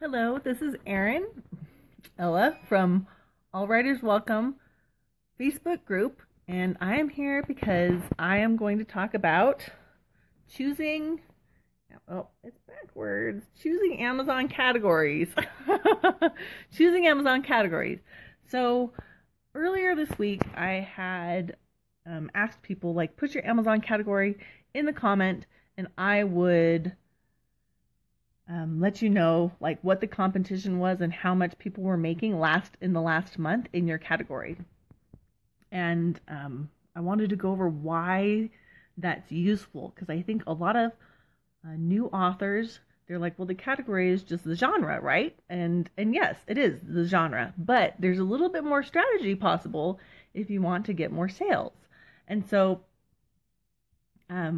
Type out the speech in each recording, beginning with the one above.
Hello, this is Ella from All Writers Welcome Facebook group, and I am here because I am going to talk about choosing, it's backwards, choosing Amazon categories. Choosing Amazon categories. So earlier this week, I had asked people, like, put your Amazon category in the comment, and I would let you know like what the competition was and how much people were making in the last month in your category. And I wanted to go over why that's useful, because I think a lot of new authors, they're like, well, the category is just the genre, right? And yes, it is the genre, but there's a little bit more strategy possible if you want to get more sales. And so I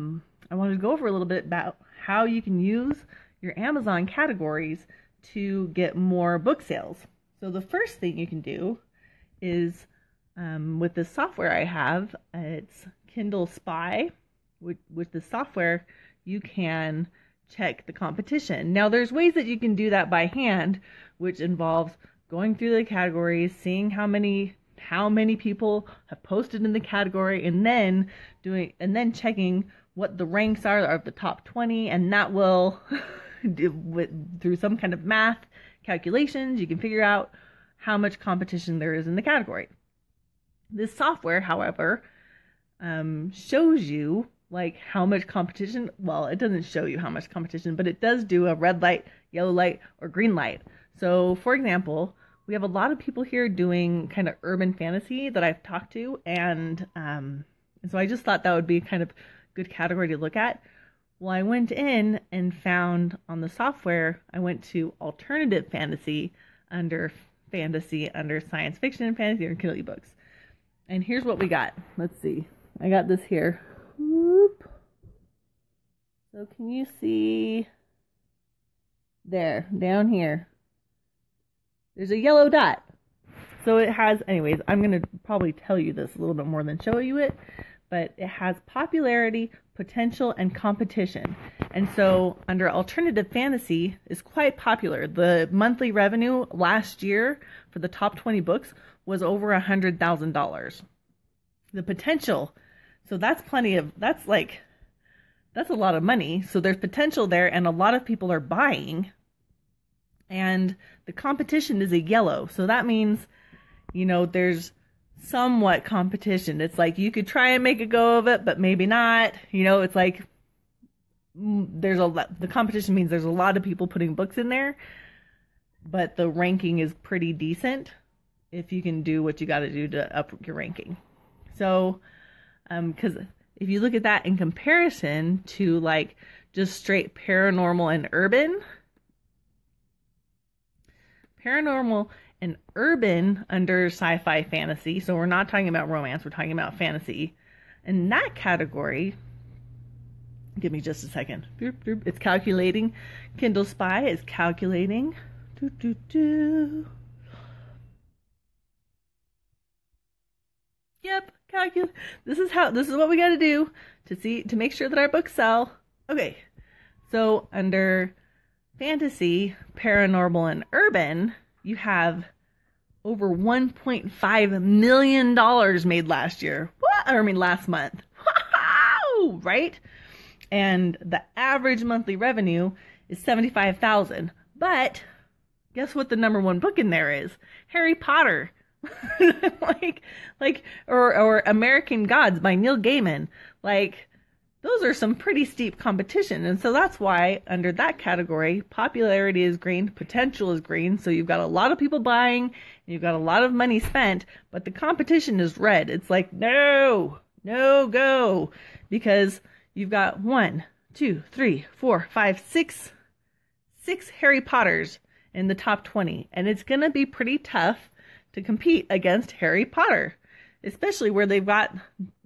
wanted to go over a little bit about how you can use your Amazon categories to get more book sales. So the first thing you can do is with the software I have, it's Kindle Spy. With the software, you can check the competition. Now, there's ways that you can do that by hand, which involves going through the categories, seeing how many people have posted in the category, and then checking what the ranks are of the top 20, and that will through some kind of math calculations, you can figure out how much competition there is in the category. This software, however, shows you like how much competition. Well, it doesn't show you how much competition, but it does do a red light, yellow light, or green light. So, for example, we have a lot of people here doing kind of urban fantasy that I've talked to, and so I just thought that would be kind of a good category to look at. Well, I went in and found on the software, I went to alternative fantasy under science fiction and fantasy or Kindle ebooks. And here's what we got. Let's see. I got this here. Whoop. So can you see there, down here? There's a yellow dot. So it has, anyways, I'm going to probably tell you this a little bit more than show you it, but it has popularity, potential, and competition. And so under alternative fantasy is quite popular. The monthly revenue last year for the top 20 books was over $100,000. The potential, so that's a lot of money. So there's potential there, and a lot of people are buying. And the competition is a yellow. So that means, there's somewhat competition. It's like you could try and make a go of it, but maybe not. It's like the competition means there's a lot of people putting books in there, but the ranking is pretty decent if you can do what you got to do to up your ranking. So, because if you look at that in comparison to like just straight paranormal and urban under sci-fi fantasy, so we're not talking about romance, we're talking about fantasy. In that category, give me just a second. It's calculating. Kindle Spy is calculating. Yep, this is what we got to do to make sure that our books sell. Okay, so under fantasy, paranormal, and urban, you have over $1.5 million made last year. Last month. Wow, right? And the average monthly revenue is $75,000. But guess what the number one book in there is? Harry Potter. or American Gods by Neil Gaiman. Those are some pretty steep competition. And so that's why under that category, popularity is green, potential is green. So you've got a lot of people buying, and you've got a lot of money spent, but the competition is red. It's like, no, go. Because you've got 1, 2, 3, 4, 5, 6 Harry Potters in the top 20. And it's going to be pretty tough to compete against Harry Potter, especially where they've got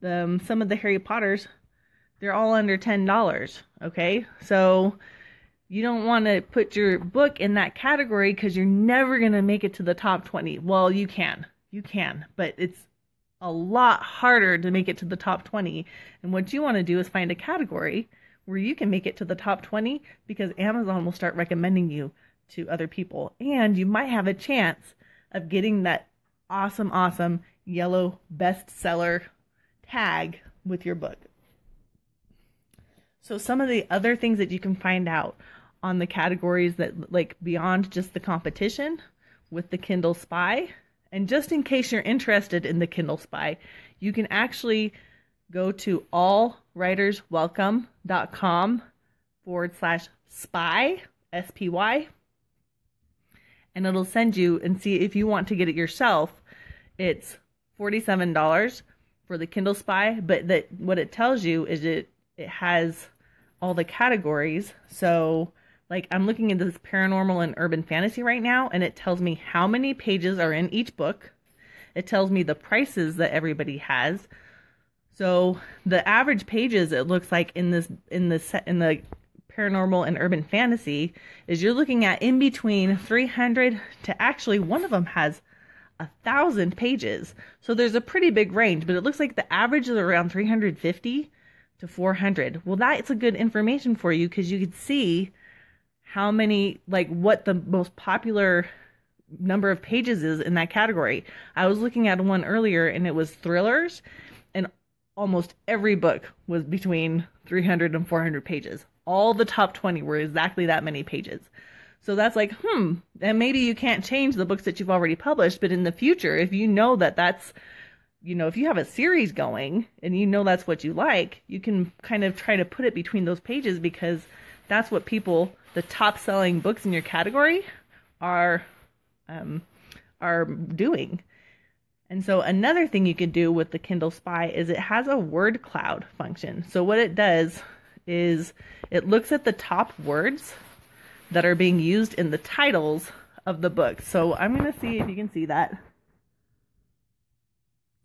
some of the Harry Potters. They're all under $10, okay? So you don't want to put your book in that category because you're never going to make it to the top 20. Well, you can, but it's a lot harder to make it to the top 20. And what you want to do is find a category where you can make it to the top 20, because Amazon will start recommending you to other people. And you might have a chance of getting that awesome yellow bestseller tag with your book. So some of the other things that you can find out on the categories that, like, beyond just the competition with the Kindle Spy, and just in case you're interested in the Kindle Spy, you can actually go to allwriterswelcome.com/spy, SPY, and it'll send you, and see if you want to get it yourself. It's $47 for the Kindle Spy, but what it tells you is it has all the categories. So, like, I'm looking at this paranormal and urban fantasy right now, and it tells me how many pages are in each book. It tells me the prices that everybody has. So the average pages, it looks like in the paranormal and urban fantasy, is you're looking at in between 300 to, actually one of them has 1,000 pages. So there's a pretty big range, but it looks like the average is around 350 to 400. Well, that's a good information for you, because you could see how many, like, what the most popular number of pages is in that category. I was looking at one earlier, and it was thrillers, and almost every book was between 300 and 400 pages. All the top 20 were exactly that many pages. So that's like, and maybe you can't change the books that you've already published, but in the future, if you know that that's, if you have a series going and you know that's what you like, you can kind of try to put it between those pages, because that's what the top selling books in your category are doing. And so another thing you could do with the Kindle Spy is it has a word cloud function. So what it does is it looks at the top words that are being used in the titles of the book. So I'm going to see if you can see that.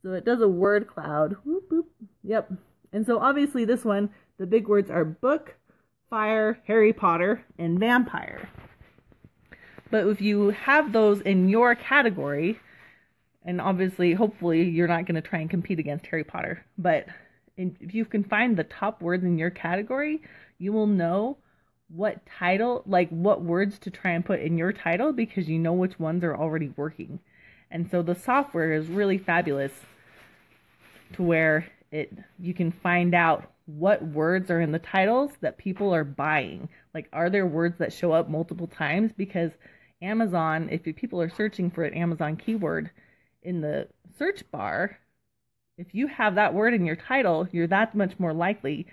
So it does a word cloud. Whoop, whoop. Yep. And so obviously this one, the big words are book, fire, Harry Potter, and vampire. But if you have those in your category, and obviously, hopefully, you're not going to try and compete against Harry Potter, but if you can find the top words in your category, you will know what title, like what words to try and put in your title, because you know which ones are already working. And so the software is really fabulous to where you can find out what words are in the titles that people are buying. Like, are there words that show up multiple times? Because Amazon, if people are searching for an Amazon keyword in the search bar, if you have that word in your title, you're that much more likely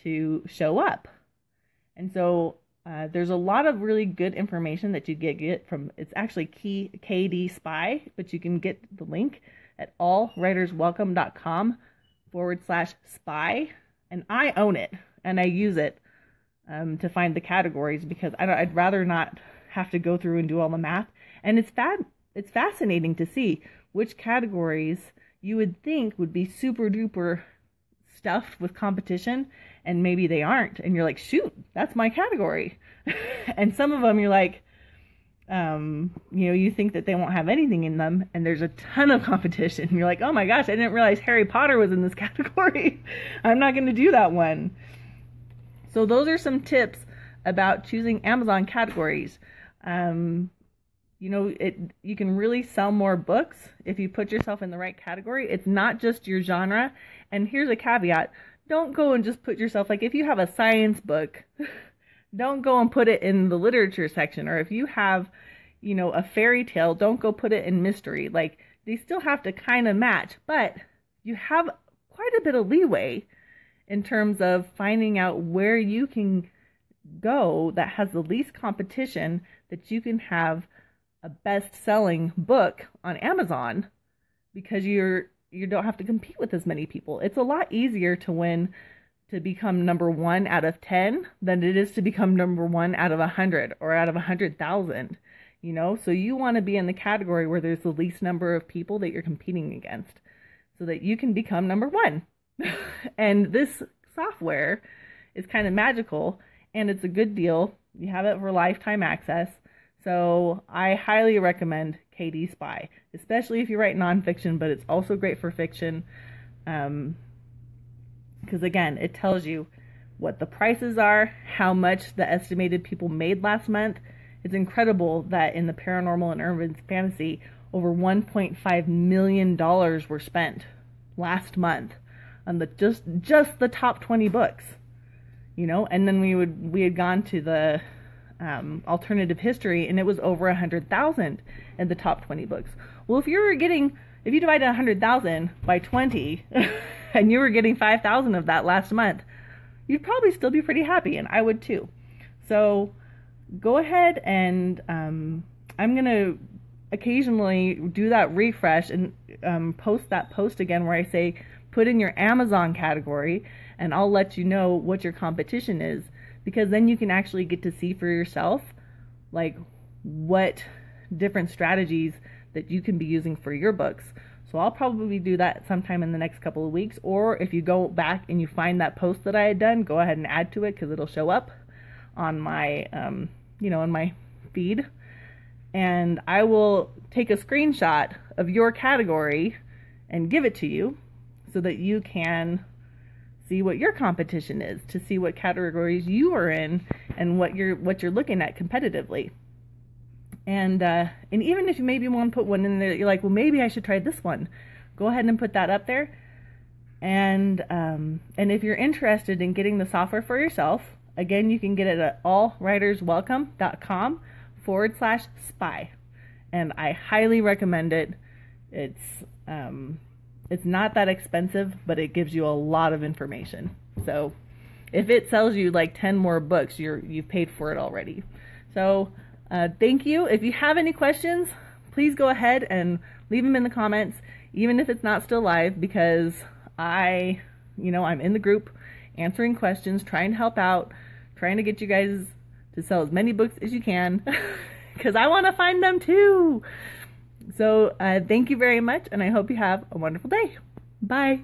to show up. And so there's a lot of really good information that you get from, it's actually KD Spy, but you can get the link at allwriterswelcome.com/spy. And I own it, and I use it to find the categories, because I'd rather not have to go through and do all the math. And it's fascinating to see which categories you would think would be super duper stuffed with competition, and maybe they aren't. And you're like, shoot, that's my category. And some of them you're like, you think that they won't have anything in them, and there's a ton of competition. You're like, oh my gosh, I didn't realize Harry Potter was in this category. I'm not going to do that one. So those are some tips about choosing Amazon categories. You can really sell more books if you put yourself in the right category. It's not just your genre. And here's a caveat. Don't go and just put yourself, like, if you have a science book, don't go and put it in the literature section. Or if you have, a fairy tale, don't go put it in mystery. Like, they still have to kind of match, but you have quite a bit of leeway in terms of finding out where you can go that has the least competition, that you can have a best-selling book on Amazon, because you don't have to compete with as many people. It's a lot easier to become number 1 out of 10 than it is to become number 1 out of 100 or out of 100,000. So you want to be in the category where there's the least number of people that you're competing against, so that you can become number 1. And this software is kind of magical, and it's a good deal. You have it for lifetime access. So I highly recommend KD Spy, especially if you write nonfiction, but it's also great for fiction. Because again, it tells you what the prices are, how much the estimated people made last month, It's incredible that in the paranormal and urban fantasy, over $1.5 million were spent last month on the just the top 20 books, you know. And then we had gone to the alternative history, and it was over 100,000 in the top 20 books. Well, if you divided 100,000 by 20, and you were getting 5,000 of that last month, you'd probably still be pretty happy, and I would too. So go ahead and I'm gonna occasionally do that refresh and post that post again where I say put in your Amazon category, and I'll let you know what your competition is, because then you can actually get to see for yourself like what different strategies that you can be using for your books. So I'll probably do that sometime in the next couple of weeks, or if you go back and you find that post that I had done, go ahead and add to it, because it'll show up on my in my feed, and I will take a screenshot of your category and give it to you so that you can see what your competition is, to see what categories you are in and what you're looking at competitively. And even if you maybe want to put one in there, you're like, well, maybe I should try this one. Go ahead and put that up there. And if you're interested in getting the software for yourself, again, you can get it at allwriterswelcome.com/spy. And I highly recommend it. It's not that expensive, but it gives you a lot of information. So if it sells you like 10 more books, you've paid for it already. So thank you. If you have any questions, please go ahead and leave them in the comments, even if it's not still live, because I'm in the group answering questions, trying to help out, trying to get you guys to sell as many books as you can, because I want to find them too. So thank you very much, and I hope you have a wonderful day. Bye.